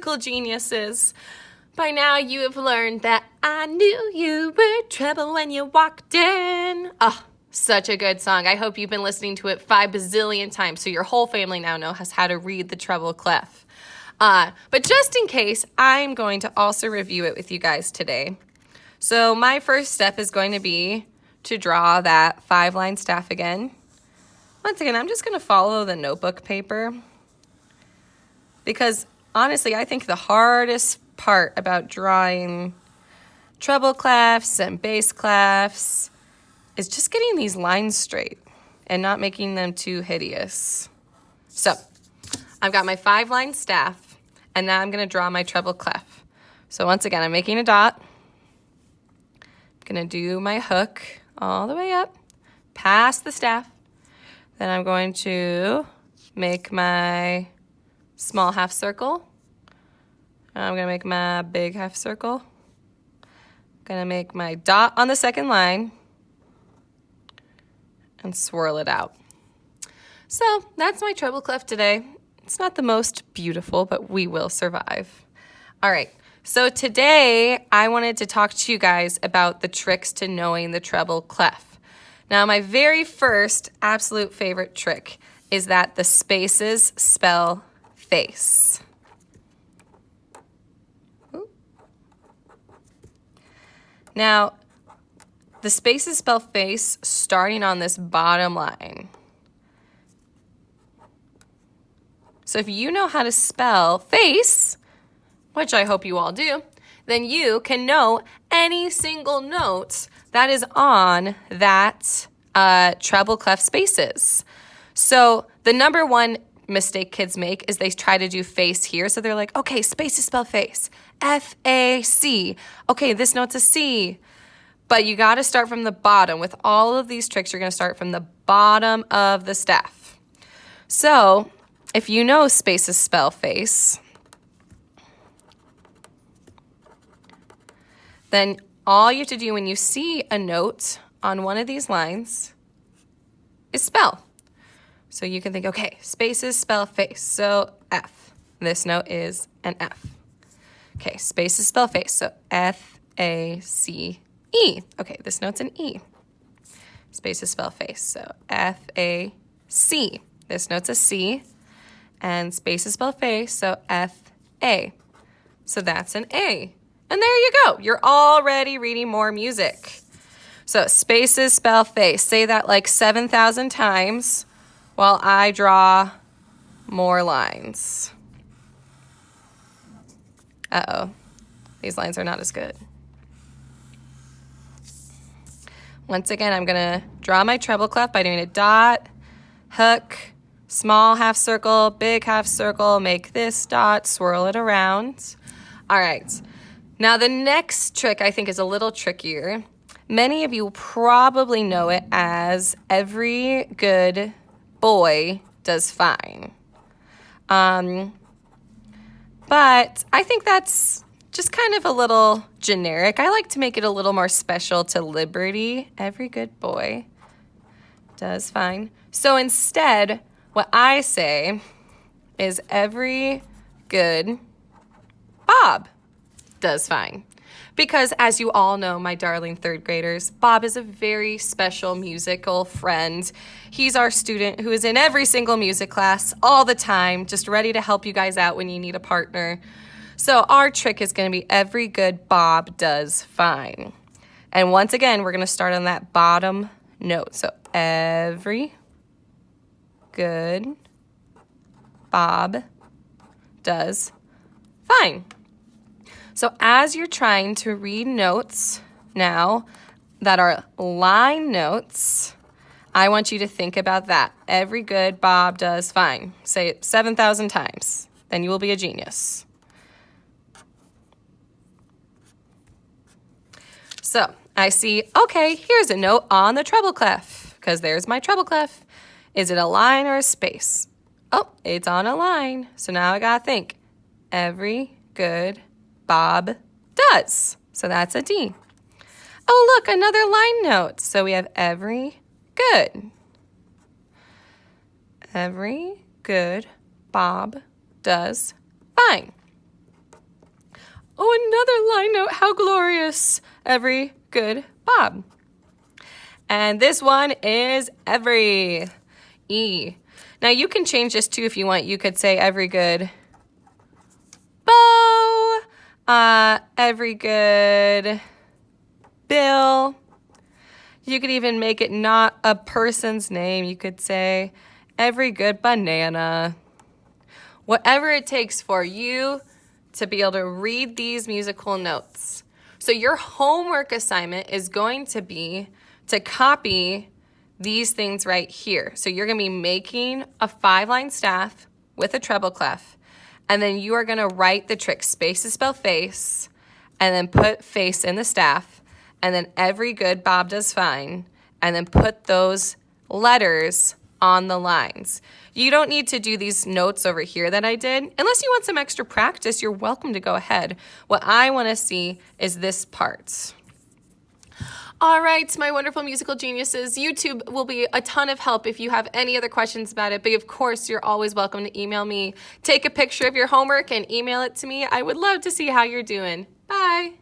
musical geniuses. By now you have learned that I knew you were trouble when you walked in. Oh, such a good song. I hope you've been listening to it 5 bazillion times so your whole family now knows how to read the Treble Clef. But just in case, I'm going to also review it with you guys today. So my first step is going to be to draw that 5-line staff again. Once again, I'm just going to follow the notebook paper because honestly, I think the hardest part about drawing treble clefs and bass clefs is just getting these lines straight and not making them too hideous. So I've got my 5-line staff, and now I'm going to draw my treble clef. So once again, I'm making a dot. I'm going to do my hook all the way up, past the staff. Then I'm going to make my small half circle. I'm going to make my big half circle. I'm going to make my dot on the second line and swirl it out. So that's my treble clef today. It's not the most beautiful, but we will survive. All right, so today I wanted to talk to you guys about the tricks to knowing the treble clef. Now, my very first absolute favorite trick is that the spaces spell face. Ooh. Now, the spaces spell face starting on this bottom line. So if you know how to spell face, which I hope you all do, then you can know any single note that is on that treble clef spaces. So the number one mistake kids make is they try to do face here. So they're like, okay, spaces spell face. F-A-C. Okay, this note's a C. But you got to start from the bottom. With all of these tricks, you're going to start from the bottom of the staff. So if you know spaces spell face, then all you have to do when you see a note on one of these lines is spell. So you can think, okay, spaces spell face, so F. This note is an F. Okay, spaces spell face, so F-A-C-E. Okay, this note's an E. Spaces spell face, so F-A-C. This note's a C. And spaces spell face, so F-A. So that's an A. And there you go. You're already reading more music. So spaces spell face. Say that like 7,000 times while I draw more lines. Uh-oh. These lines are not as good. Once again, I'm going to draw my treble clef by doing a dot, hook, small half circle, big half circle, make this dot, swirl it around. All right. Now the next trick I think is a little trickier. Many of you probably know it as every good boy does fine. But I think that's just kind of a little generic. I like to make it a little more special to Liberty. Every good boy does fine. So instead, what I say is every good Bob does fine. Because as you all know, my darling third graders, Bob is a very special musical friend. He's our student who is in every single music class all the time, just ready to help you guys out when you need a partner. So our trick is going to be every good Bob does fine. And once again, we're going to start on that bottom note. So every good Bob does fine. So as you're trying to read notes now that are line notes, I want you to think about that. Every good Bob does fine. Say it 7,000 times. Then you will be a genius. So I see, okay, here's a note on the treble clef, because there's my treble clef. Is it a line or a space? Oh, it's on a line. So now I gotta think. Every good Bob does. So that's a D. Oh, look, another line note. So we have every good. Every good Bob does fine. Oh, another line note. How glorious. Every good Bob. And this one is every. E. Now you can change this too if you want. You could say every good Bo. Every good Bill. You could even make it not a person's name. You could say every good banana. Whatever it takes for you to be able to read these musical notes. So your homework assignment is going to be to copy these things right here. So you're going to be making a 5-line staff with a treble clef, and then you are going to write the trick. Space to spell face, and then put face in the staff, and then every good Bob does fine, and then put those letters on the lines. You don't need to do these notes over here that I did. Unless you want some extra practice, you're welcome to go ahead. What I want to see is this part. All right, my wonderful musical geniuses, YouTube will be a ton of help if you have any other questions about it, but of course, you're always welcome to email me. Take a picture of your homework and email it to me. I would love to see how you're doing. Bye.